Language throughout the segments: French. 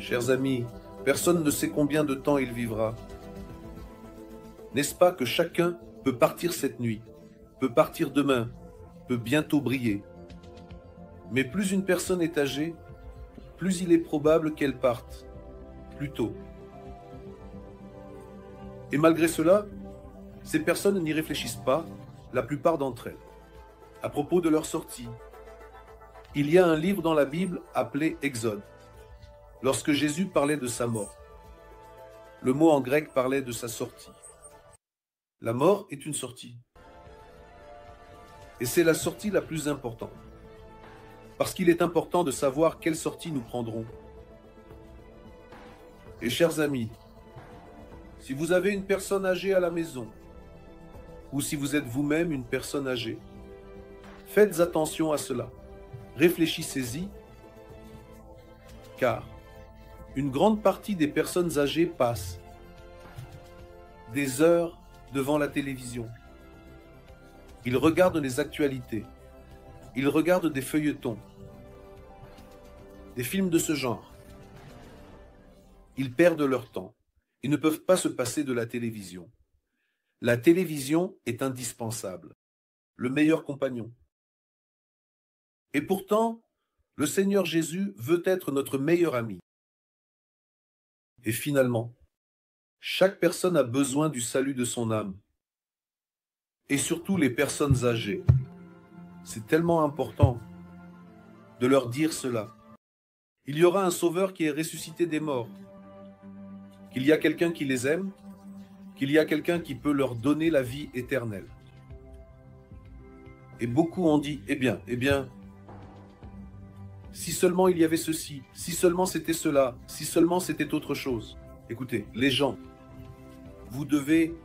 Chers amis, personne ne sait combien de temps il vivra. N'est-ce pas que chacun peut partir cette nuit, peut partir demain, peut bientôt briller. Mais plus une personne est âgée, plus il est probable qu'elle parte, plus tôt. Et malgré cela, ces personnes n'y réfléchissent pas, la plupart d'entre elles. À propos de leur sortie, il y a un livre dans la Bible appelé Exode, lorsque Jésus parlait de sa mort. Le mot en grec parlait de sa sortie. La mort est une sortie. Et c'est la sortie la plus importante. Parce qu'il est important de savoir quelle sortie nous prendrons. Et chers amis, si vous avez une personne âgée à la maison, ou si vous êtes vous-même une personne âgée, faites attention à cela. Réfléchissez-y, car une grande partie des personnes âgées passent des heures devant la télévision. Ils regardent les actualités. Ils regardent des feuilletons, des films de ce genre. Ils perdent leur temps. Ils ne peuvent pas se passer de la télévision. La télévision est indispensable, le meilleur compagnon. Et pourtant, le Seigneur Jésus veut être notre meilleur ami. Et finalement, chaque personne a besoin du salut de son âme. Et surtout les personnes âgées. C'est tellement important de leur dire cela. Il y aura un sauveur qui est ressuscité des morts. Qu'il y a quelqu'un qui les aime, qu'il y a quelqu'un qui peut leur donner la vie éternelle. Et beaucoup ont dit, eh bien, si seulement il y avait ceci, si seulement c'était cela, si seulement c'était autre chose. Écoutez, les gens, vous devez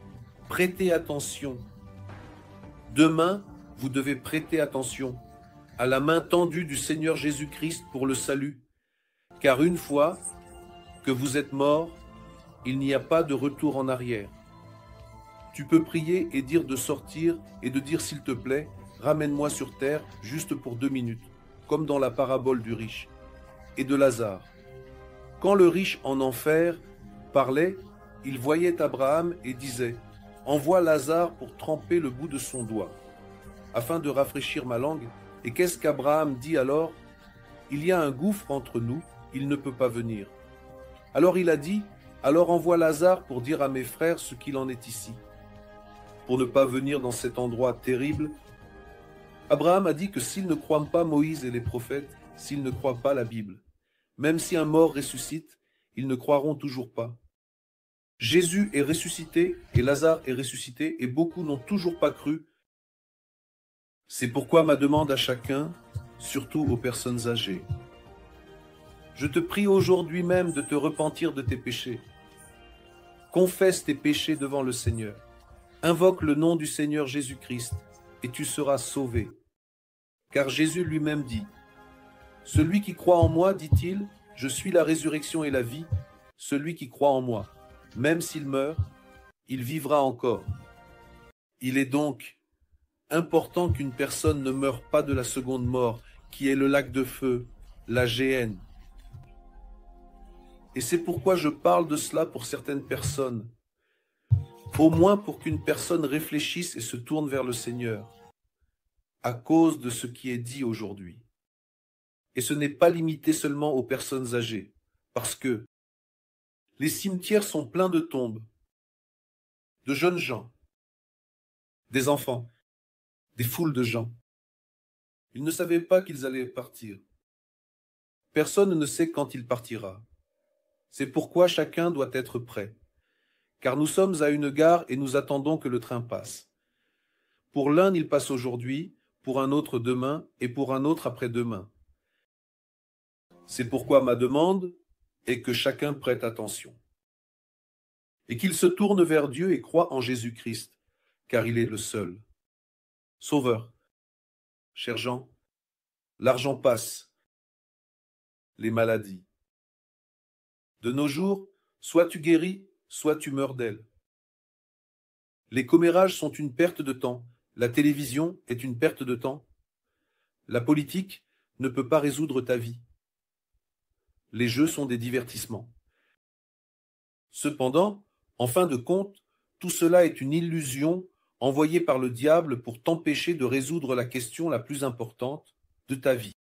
prêter attention. Demain, vous devez prêter attention à la main tendue du Seigneur Jésus-Christ pour le salut. Car une fois que vous êtes mort, il n'y a pas de retour en arrière. Tu peux prier et dire de sortir et de dire s'il te plaît, ramène-moi sur terre juste pour 2 minutes, comme dans la parabole du riche et de Lazare. Quand le riche en enfer parlait, il voyait Abraham et disait « Envoie Lazare pour tremper le bout de son doigt, afin de rafraîchir ma langue. » Et qu'est-ce qu'Abraham dit alors? « Il y a un gouffre entre nous, il ne peut pas venir. » Alors il a dit « Alors envoie Lazare pour dire à mes frères ce qu'il en est ici. » Pour ne pas venir dans cet endroit terrible, Abraham a dit que s'ils ne croient pas Moïse et les prophètes, s'ils ne croient pas la Bible, même si un mort ressuscite, ils ne croiront toujours pas. Jésus est ressuscité et Lazare est ressuscité et beaucoup n'ont toujours pas cru. C'est pourquoi ma demande à chacun, surtout aux personnes âgées. Je te prie aujourd'hui même de te repentir de tes péchés. Confesse tes péchés devant le Seigneur. Invoque le nom du Seigneur Jésus-Christ et tu seras sauvé. Car Jésus lui-même dit, « Celui qui croit en moi, dit-il, je suis la résurrection et la vie. Celui qui croit en moi, même s'il meurt, il vivra encore. » Il est donc important qu'une personne ne meure pas de la seconde mort, qui est le lac de feu, la géhenne. Et c'est pourquoi je parle de cela pour certaines personnes, au moins pour qu'une personne réfléchisse et se tourne vers le Seigneur, à cause de ce qui est dit aujourd'hui. Et ce n'est pas limité seulement aux personnes âgées, parce que les cimetières sont pleins de tombes, de jeunes gens, des enfants, des foules de gens. Ils ne savaient pas qu'ils allaient partir. Personne ne sait quand il partira. C'est pourquoi chacun doit être prêt, car nous sommes à une gare et nous attendons que le train passe. Pour l'un, il passe aujourd'hui, pour un autre demain et pour un autre après-demain. C'est pourquoi ma demande est que chacun prête attention et qu'il se tourne vers Dieu et croit en Jésus-Christ, car il est le seul. Sauveur, chers gens, l'argent passe, les maladies. De nos jours, soit tu guéris, soit tu meurs d'elle. Les commérages sont une perte de temps. La télévision est une perte de temps. La politique ne peut pas résoudre ta vie. Les jeux sont des divertissements. Cependant, en fin de compte, tout cela est une illusion envoyée par le diable pour t'empêcher de résoudre la question la plus importante de ta vie.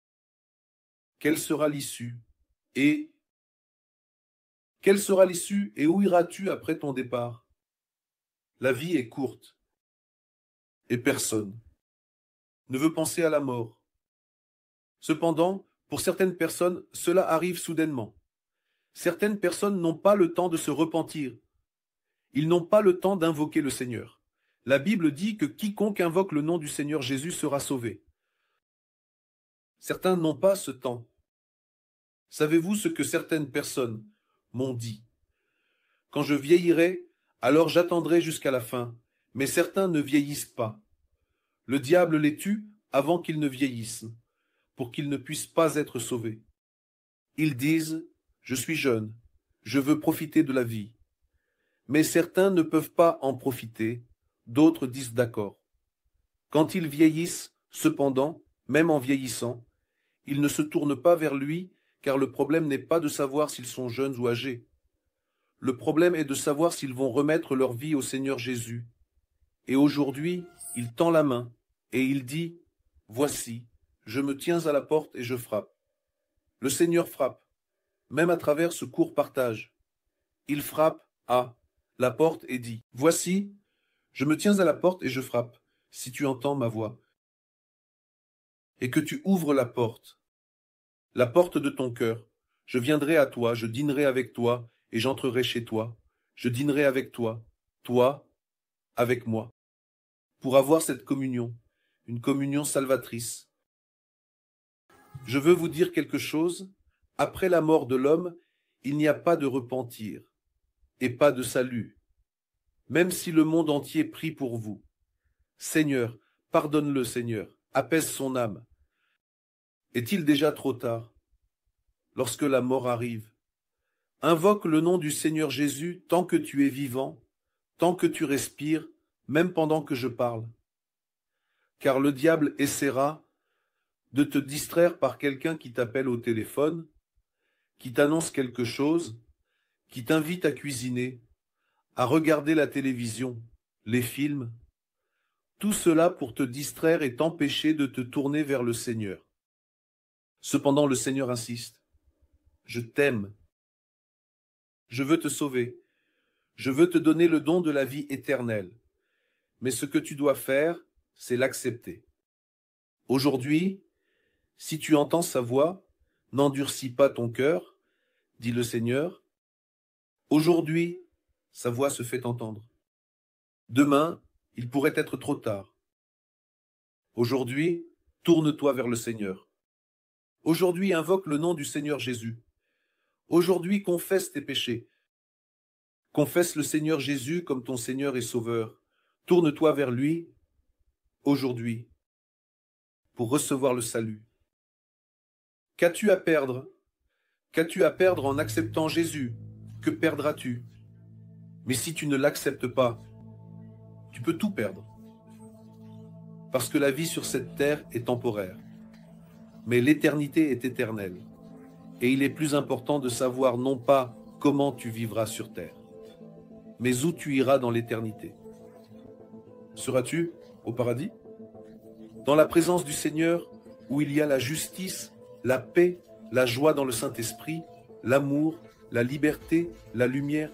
Quelle sera l'issue? Et quelle sera l'issue et où iras-tu après ton départ? La vie est courte et personne ne veut penser à la mort. Cependant, pour certaines personnes, cela arrive soudainement. Certaines personnes n'ont pas le temps de se repentir. Ils n'ont pas le temps d'invoquer le Seigneur. La Bible dit que quiconque invoque le nom du Seigneur Jésus sera sauvé. Certains n'ont pas ce temps. Savez-vous ce que certaines personnes m'ont dit? Quand je vieillirai, alors j'attendrai jusqu'à la fin. Mais certains ne vieillissent pas. Le diable les tue avant qu'ils ne vieillissent, pour qu'ils ne puissent pas être sauvés. Ils disent: je suis jeune, je veux profiter de la vie. Mais certains ne peuvent pas en profiter, d'autres disent d'accord. Quand ils vieillissent, cependant, même en vieillissant, ils ne se tournent pas vers lui, car le problème n'est pas de savoir s'ils sont jeunes ou âgés. Le problème est de savoir s'ils vont remettre leur vie au Seigneur Jésus. Et aujourd'hui, il tend la main, et il dit: voici, je me tiens à la porte et je frappe. Le Seigneur frappe, même à travers ce court partage. Il frappe à la porte et dit: voici, je me tiens à la porte et je frappe, si tu entends ma voix. Et que tu ouvres la porte de ton cœur. Je viendrai à toi, je dînerai avec toi, et j'entrerai chez toi. Je dînerai avec toi, toi, avec moi, pour avoir cette communion, une communion salvatrice. Je veux vous dire quelque chose. Après la mort de l'homme, il n'y a pas de repentir et pas de salut, même si le monde entier prie pour vous. Seigneur, pardonne-le, Seigneur, apaise son âme. Est-il déjà trop tard? Lorsque la mort arrive, invoque le nom du Seigneur Jésus tant que tu es vivant, tant que tu respires, même pendant que je parle. Car le diable essaiera de te distraire par quelqu'un qui t'appelle au téléphone, qui t'annonce quelque chose, qui t'invite à cuisiner, à regarder la télévision, les films, tout cela pour te distraire et t'empêcher de te tourner vers le Seigneur. Cependant, le Seigneur insiste: je t'aime, je veux te sauver, je veux te donner le don de la vie éternelle. Mais ce que tu dois faire, c'est l'accepter. Aujourd'hui, si tu entends sa voix, n'endurcis pas ton cœur, dit le Seigneur. Aujourd'hui, sa voix se fait entendre. Demain, il pourrait être trop tard. Aujourd'hui, tourne-toi vers le Seigneur. Aujourd'hui, invoque le nom du Seigneur Jésus. Aujourd'hui, confesse tes péchés. Confesse le Seigneur Jésus comme ton Seigneur et Sauveur. Tourne-toi vers lui, aujourd'hui, pour recevoir le salut. Qu'as-tu à perdre? Qu'as-tu à perdre en acceptant Jésus? Que perdras-tu? Mais si tu ne l'acceptes pas, tu peux tout perdre. Parce que la vie sur cette terre est temporaire. Mais l'éternité est éternelle. Et il est plus important de savoir non pas comment tu vivras sur terre, mais où tu iras dans l'éternité. Seras-tu au paradis? Dans la présence du Seigneur, où il y a la justice, la paix, la joie dans le Saint-Esprit, l'amour, la liberté, la lumière.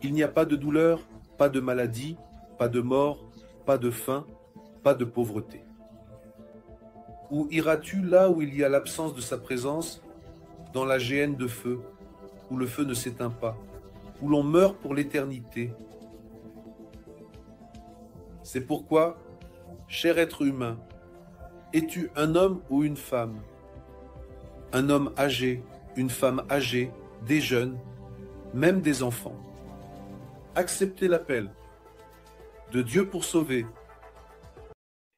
Il n'y a pas de douleur, pas de maladie, pas de mort, pas de faim, pas de pauvreté. Ou iras-tu là où il y a l'absence de sa présence, dans la géhenne de feu, où le feu ne s'éteint pas, où l'on meurt pour l'éternité? C'est pourquoi, cher être humain, es-tu un homme ou une femme? Un homme âgé, une femme âgée, des jeunes, même des enfants. Acceptez l'appel de Dieu pour sauver.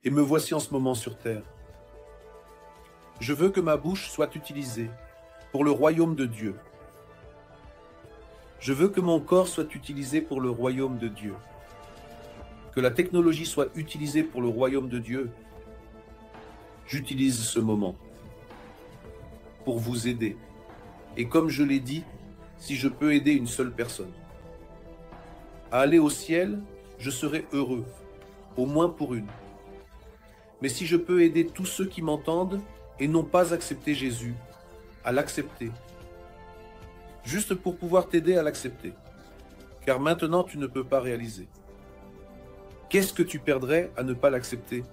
Et me voici en ce moment sur terre. Je veux que ma bouche soit utilisée pour le royaume de Dieu. Je veux que mon corps soit utilisé pour le royaume de Dieu. Que la technologie soit utilisée pour le royaume de Dieu. J'utilise ce moment pour vous aider, Et comme je l'ai dit, si je peux aider une seule personne à aller au ciel, je serai heureux, au moins pour une. Mais si je peux aider tous ceux qui m'entendent et n'ont pas accepté Jésus, à l'accepter, juste pour pouvoir t'aider à l'accepter, car maintenant tu ne peux pas réaliser. Qu'est-ce que tu perdrais à ne pas l'accepter?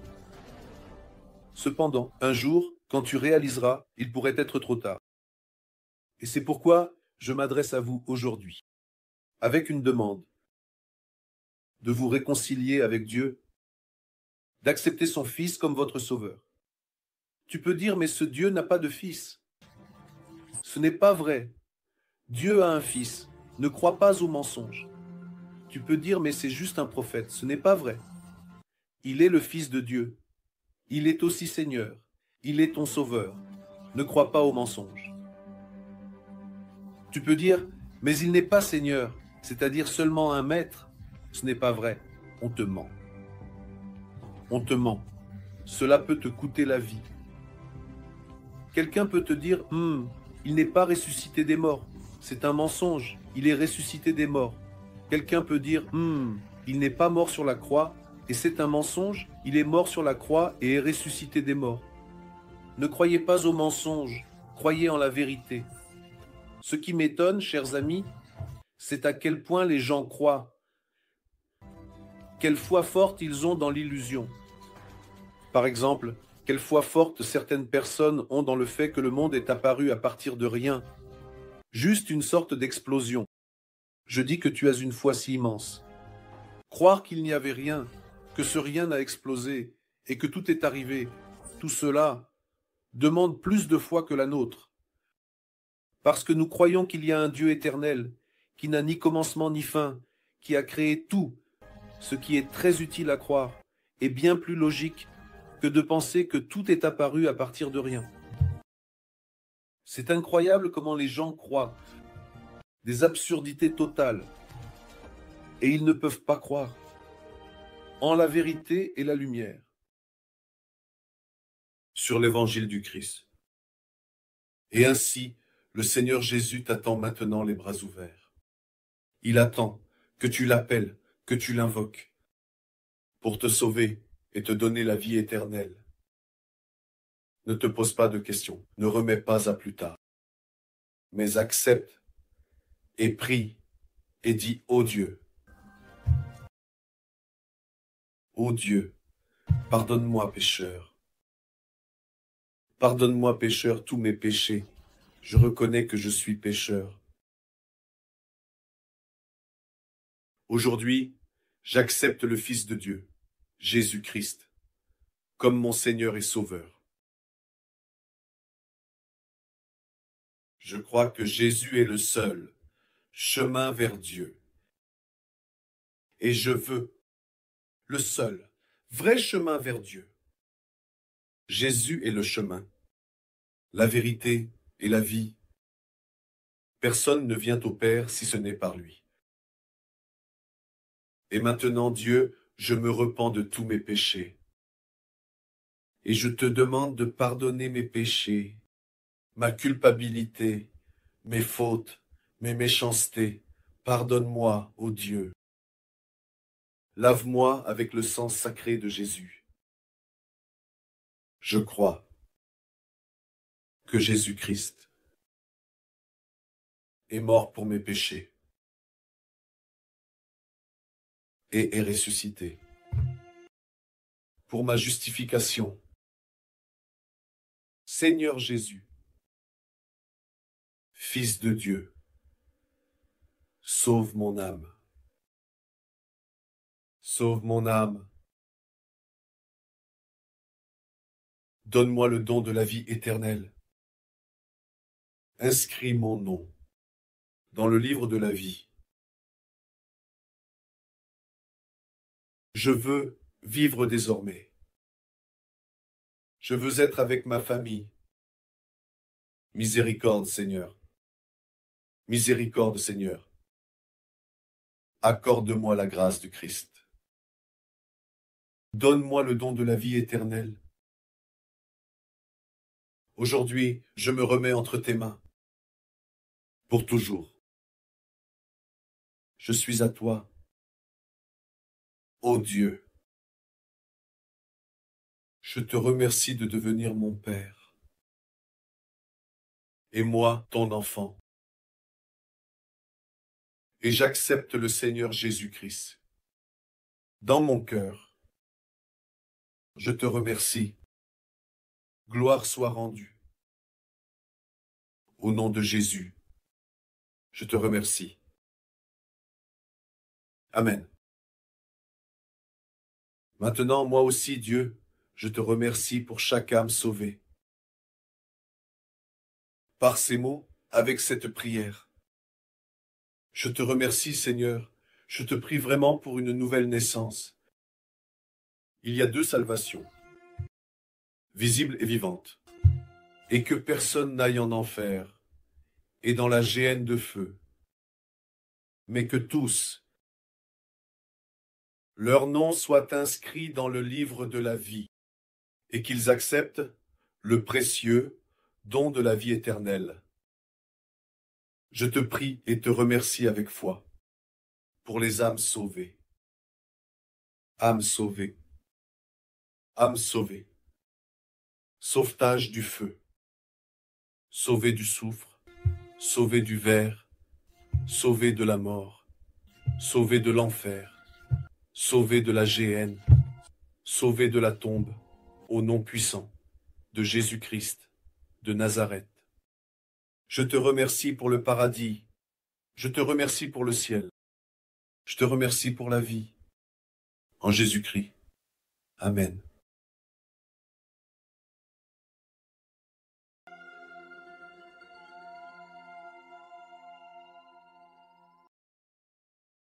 Cependant, un jour, quand tu réaliseras, il pourrait être trop tard. Et c'est pourquoi je m'adresse à vous aujourd'hui, avec une demande, de vous réconcilier avec Dieu, d'accepter son Fils comme votre Sauveur. Tu peux dire, mais ce Dieu n'a pas de Fils. Ce n'est pas vrai. Dieu a un Fils. Ne crois pas aux mensonges. Tu peux dire, mais c'est juste un prophète. Ce n'est pas vrai. Il est le Fils de Dieu. Il est aussi Seigneur. Il est ton Sauveur. Ne crois pas aux mensonges. Tu peux dire, mais il n'est pas Seigneur, c'est-à-dire seulement un maître. Ce n'est pas vrai. On te ment. On te ment. Cela peut te coûter la vie. Quelqu'un peut te dire, il n'est pas ressuscité des morts. C'est un mensonge. Il est ressuscité des morts. Quelqu'un peut dire, il n'est pas mort sur la croix, et c'est un mensonge. Il est mort sur la croix et est ressuscité des morts. Ne croyez pas aux mensonges. Croyez en la vérité. Ce qui m'étonne, chers amis, c'est à quel point les gens croient. Quelle foi forte ils ont dans l'illusion. Par exemple, quelle foi forte certaines personnes ont dans le fait que le monde est apparu à partir de rien. Juste une sorte d'explosion. Je dis que tu as une foi si immense. Croire qu'il n'y avait rien, que ce rien a explosé et que tout est arrivé, tout cela demande plus de foi que la nôtre. Parce que nous croyons qu'il y a un Dieu éternel, qui n'a ni commencement ni fin, qui a créé tout, ce qui est très utile à croire, et bien plus logique que de penser que tout est apparu à partir de rien. C'est incroyable comment les gens croient, des absurdités totales, et ils ne peuvent pas croire en la vérité et la lumière. Sur l'évangile du Christ. Et ainsi, le Seigneur Jésus t'attend maintenant les bras ouverts. Il attend que tu l'appelles, que tu l'invoques, pour te sauver et te donner la vie éternelle. Ne te pose pas de questions, ne remets pas à plus tard, mais accepte et prie et dis, ô Dieu, pardonne-moi pécheur. Pardonne-moi pécheur tous mes péchés. Je reconnais que je suis pécheur. Aujourd'hui, j'accepte le Fils de Dieu, Jésus-Christ, comme mon Seigneur et Sauveur. Je crois que Jésus est le seul chemin vers Dieu. Et je veux le seul, vrai chemin vers Dieu. Jésus est le chemin, la vérité et la vie. Personne ne vient au Père si ce n'est par lui. Et maintenant, Dieu, je me repens de tous mes péchés. Et je te demande de pardonner mes péchés, ma culpabilité, mes fautes, mes méchancetés. Pardonne-moi, ô Dieu. Lave-moi avec le sang sacré de Jésus. Je crois que Jésus-Christ est mort pour mes péchés et est ressuscité pour ma justification. Seigneur Jésus, Fils de Dieu, sauve mon âme. Sauve mon âme. Donne-moi le don de la vie éternelle. Inscris mon nom dans le livre de la vie. Je veux vivre désormais. Je veux être avec ma famille. Miséricorde, Seigneur. Miséricorde, Seigneur. Accorde-moi la grâce du Christ. Donne-moi le don de la vie éternelle. Aujourd'hui, je me remets entre tes mains. pour toujours. Je suis à toi, ô Dieu. Je te remercie de devenir mon Père, et moi, ton enfant. Et j'accepte le Seigneur Jésus-Christ dans mon cœur. Je te remercie. Gloire soit rendue. Au nom de Jésus, je te remercie. Amen. Maintenant, moi aussi, Dieu, je te remercie pour chaque âme sauvée. Par ces mots, avec cette prière, je te remercie, Seigneur. Je te prie vraiment pour une nouvelle naissance. Il y a 2 salvations, visibles et vivantes, et que personne n'aille en enfer et dans la géhenne de feu, mais que tous, leur nom soit inscrit dans le livre de la vie, et qu'ils acceptent le précieux don de la vie éternelle. Je te prie et te remercie avec foi pour les âmes sauvées. Âmes sauvées. Âmes sauvées. Sauvetage du feu. Sauvées du soufre. Sauvées du ver. Sauvées de la mort. Sauvées de l'enfer. Sauvées de la géhenne. Sauvées de la tombe. Au nom puissant de Jésus-Christ de Nazareth. Je te remercie pour le paradis. Je te remercie pour le ciel. Je te remercie pour la vie. En Jésus-Christ. Amen.